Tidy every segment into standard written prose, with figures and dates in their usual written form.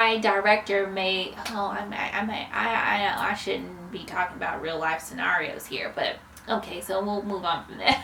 My director may, I shouldn't be talking about real life scenarios here, but okay, so we'll move on from that.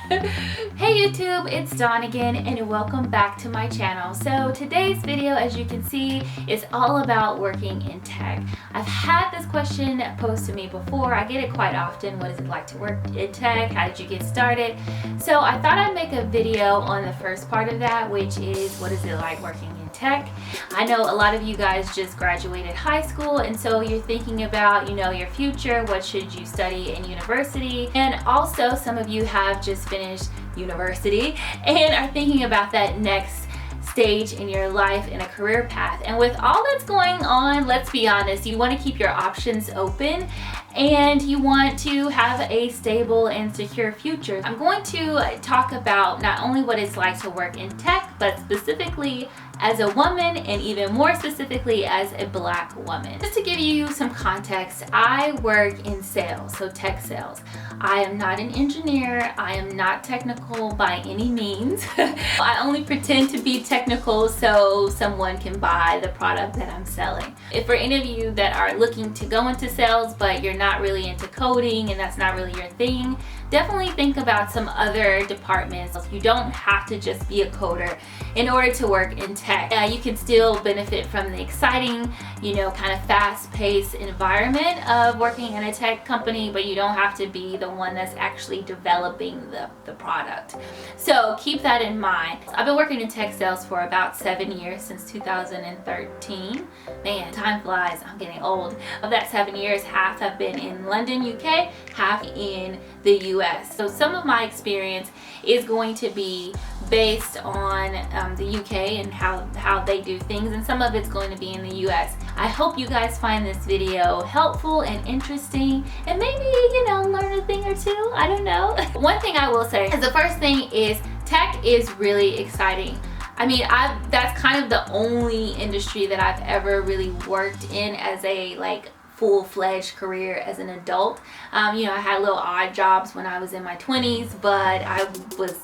Hey YouTube, it's Dawn again, and welcome back to my channel. So today's video, as you can see, is all about working in tech. I've had this question posed to me before. I get it quite often. What is it like to work in tech? How did you get started? So I thought I'd make a video on the first part of that, which is what is it like working in tech. I know a lot of you guys just graduated high school, and so you're thinking about, your future. What should you study in university? And also some of you have just finished university and are thinking about that next stage in your life in a career path. And with all that's going on, let's be honest, you want to keep your options open and you want to have a stable and secure future. I'm going to talk about not only what it's like to work in tech, but specifically as a woman, and even more specifically as a Black woman. Just to give you some context, I work in sales, so tech sales. I am not an engineer. I am not technical by any means. I only pretend to be technical so someone can buy the product that I'm selling. If for any of you that are looking to go into sales, but you're not really into coding and that's not really your thing, definitely think about some other departments. You don't have to just be a coder in order to work in tech. You can still benefit from the exciting, kind of fast-paced environment of working in a tech company, but you don't have to be the one that's actually developing the product. So keep that in mind. I've been working in tech sales for about 7 years, since 2013. Man, time flies. I'm getting old. Of that 7 years, half have been in London, UK, half in the US. So some of my experience is going to be based on the UK and how they do things, and some of it's going to be in the US. I hope you guys find this video helpful and interesting, and maybe learn a thing or two. I don't know. One thing I will say is the first thing is tech is really exciting. I mean, that's kind of the only industry that I've ever really worked in as a full-fledged career as an adult. I had little odd jobs when I was in my 20s, but I was,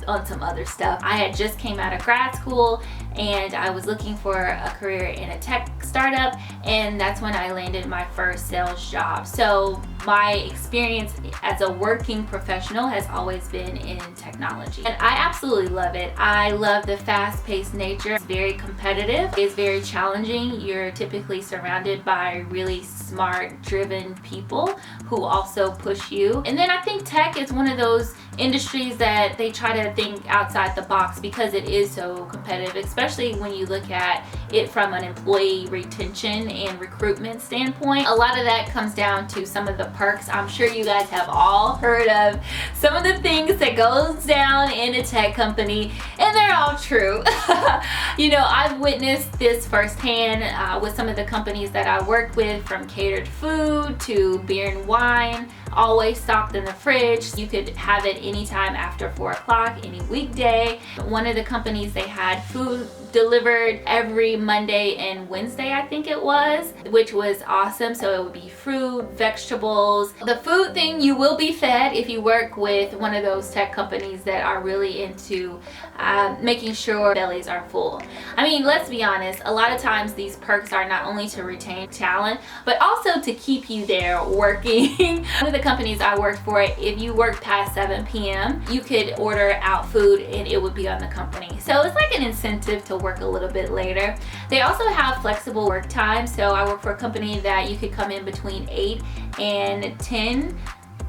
on some other stuff. I had just came out of grad school and I was looking for a career in a tech startup, and that's when I landed my first sales job. So my experience as a working professional has always been in technology, and I absolutely love it. I love the fast-paced nature. It's very competitive. It's very challenging. You're typically surrounded by really smart, driven people who also push you. And then I think tech is one of those industries that they try to think outside the box because it is so competitive, especially when you look at it from an employee retention and recruitment standpoint. A lot of that comes down to some of the perks. I'm sure you guys have all heard of some of the things that goes down in a tech company, and they're all true. I've witnessed this firsthand with some of the companies that I work with, from catered food to beer and wine, always stocked in the fridge. You could have it anytime after 4 o'clock, any weekday. One of the companies, they had food delivered every Monday and Wednesday, I think it was, which was awesome. So it would be fruit, vegetables. The food thing, you will be fed if you work with one of those tech companies that are really into making sure bellies are full. I mean, let's be honest, a lot of times these perks are not only to retain talent, but also to keep you there working. One of the companies I worked for, if you work past 7 p.m., you could order out food and it would be on the company. So it's like an incentive to work a little bit later. They also have flexible work time. So I work for a company that you could come in between 8 and 10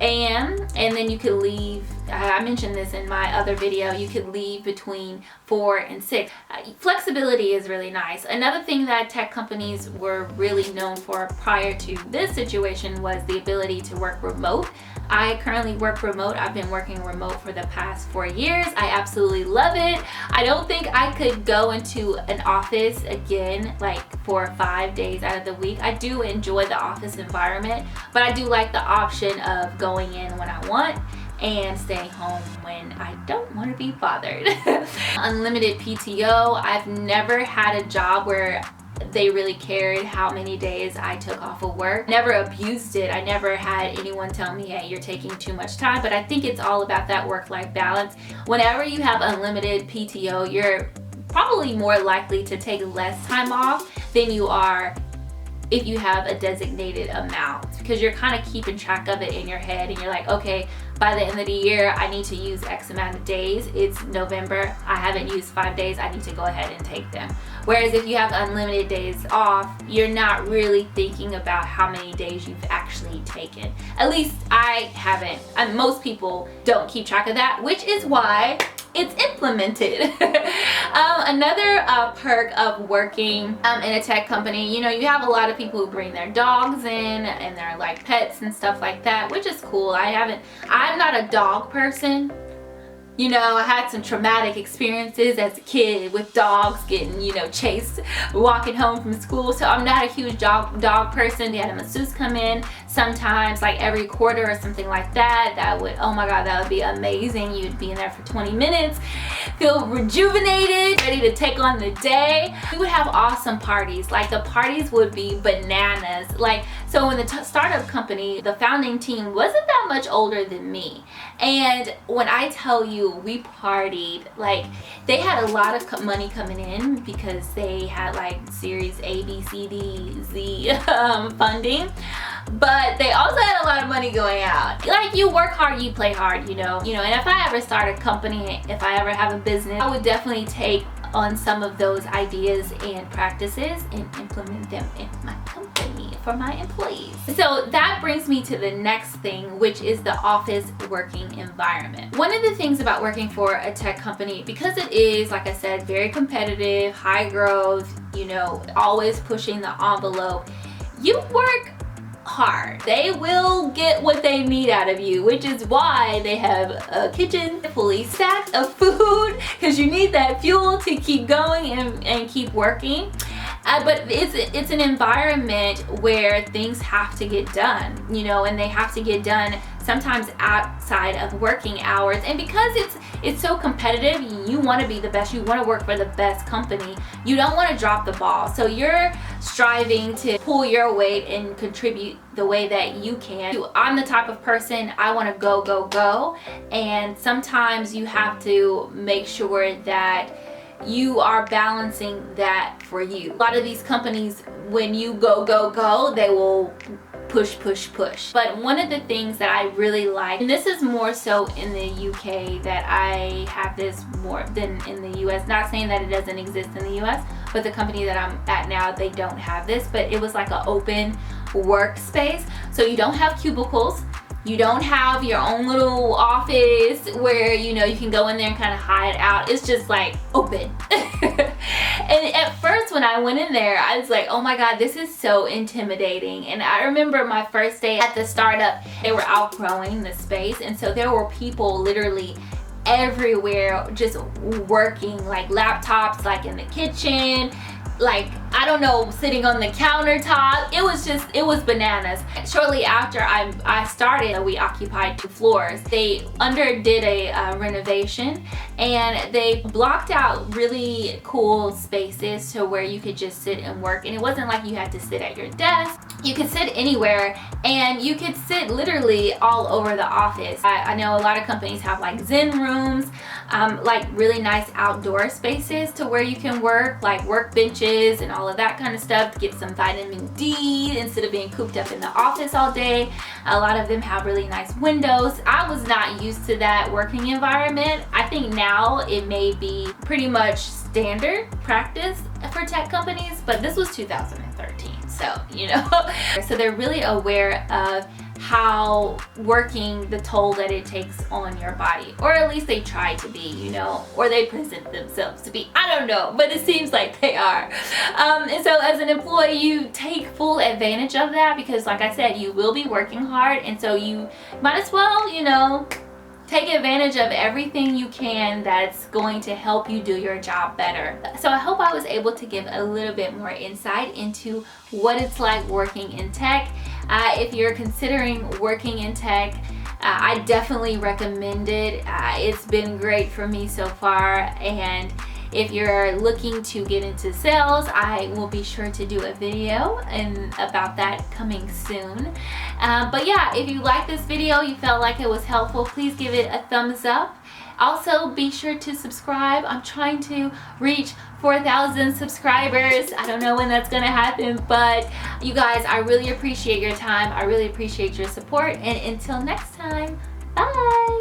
a.m. and then you could leave. I mentioned this in my other video. You could leave between 4 and 6. Flexibility is really nice. Another thing that tech companies were really known for prior to this situation was the ability to work remote. I currently work remote. I've been working remote for the past 4 years. I absolutely love it. I don't think I could go into an office again like 4 or 5 days out of the week. I do enjoy the office environment, but I do like the option of going in when I want and staying home when I don't want to be bothered. Unlimited PTO. I've never had a job where they really cared how many days I took off of work. Never abused it. I never had anyone tell me, hey, you're taking too much time. But I think it's all about that work-life balance. Whenever you have unlimited PTO, you're probably more likely to take less time off than you are if you have a designated amount, because you're kind of keeping track of it in your head and you're like, okay, by the end of the year I need to use X amount of days. It's November, I haven't used 5 days, I need to go ahead and take them. Whereas if you have unlimited days off, you're not really thinking about how many days you've actually taken. At least I haven't, and most people don't keep track of that, which is why it's implemented. Another perk of working in a tech company, you know, you have a lot of people who bring their dogs in and they're like pets and stuff like that, which is cool. I'm not a dog person. You know, I had some traumatic experiences as a kid with dogs getting, you know, chased walking home from school. So I'm not a huge dog person. They had a masseuse come in sometimes, like every quarter or something like that. That would, oh my God, that would be amazing. You'd be in there for 20 minutes, feel rejuvenated, ready to take on the day. We would have awesome parties. Like the parties would be bananas. Like, so in the startup company, the founding team wasn't that much older than me. And when I tell you, we partied, like they had a lot of money coming in because they had like series A, B, C, D, Z funding, but they also had a lot of money going out. Like you work hard, you play hard, you know. And if I ever start a company, if I ever have a business, I would definitely take on some of those ideas and practices and implement them in my company for my employees. So that brings me to the next thing, which is the office working environment. One of the things about working for a tech company, because it is, like I said, very competitive, high growth, you know, always pushing the envelope, you work hard. They will get what they need out of you, which is why they have a kitchen fully stacked of food, because you need that fuel to keep going and keep working. But it's an environment where things have to get done, you know, and they have to get done sometimes outside of working hours. And because it's so competitive, you want to be the best, you want to work for the best company, you don't want to drop the ball. So you're striving to pull your weight and contribute the way that you can. I'm the type of person, I want to go, go, go. And sometimes you have to make sure that you are balancing that for you. A lot of these companies, when you go, go, go, they will push, push, push. But one of the things that I really like, and this is more so in the UK, that I have this more than in the US, not saying that it doesn't exist in the US, but the company that I'm at now, they don't have this, but it was like an open workspace. So you don't have cubicles. You don't have your own little office where, you know, you can go in there and kind of hide out. It's just like open. And at first when I went in there, I was like, oh my God, this is so intimidating. And I remember my first day at the startup, they were outgrowing the space. And so there were people literally everywhere just working, like laptops, like in the kitchen, like, I don't know, sitting on the countertop. It was bananas. Shortly after I started, we occupied 2 floors. They underdid a renovation, and they blocked out really cool spaces to where you could just sit and work. And it wasn't like you had to sit at your desk. You could sit anywhere, and you could sit literally all over the office. I know a lot of companies have like Zen rooms, like really nice outdoor spaces to where you can work, like workbenches and all of that kind of stuff, to get some vitamin D instead of being cooped up in the office all day. A lot of them have really nice windows. I was not used to that working environment. I think now it may be pretty much standard practice for tech companies, but this was 2013, so you know. So they're really aware of how working, the toll that it takes on your body, or at least they try to be, you know, or they present themselves to be. I don't know, but it seems like they are. And so as an employee, you take full advantage of that, because like I said, you will be working hard, and so you might as well, you know, take advantage of everything you can that's going to help you do your job better. So I hope I was able to give a little bit more insight into what it's like working in tech. If you're considering working in tech, I definitely recommend it. It's been great for me so far. And if you're looking to get into sales, I will be sure to do a video about that coming soon. But yeah, if you like this video, you felt like it was helpful, please give it a thumbs up. Also, be sure to subscribe. I'm trying to reach 4,000 subscribers. I don't know when that's gonna happen, but you guys, I really appreciate your time. I really appreciate your support, and until next time, bye.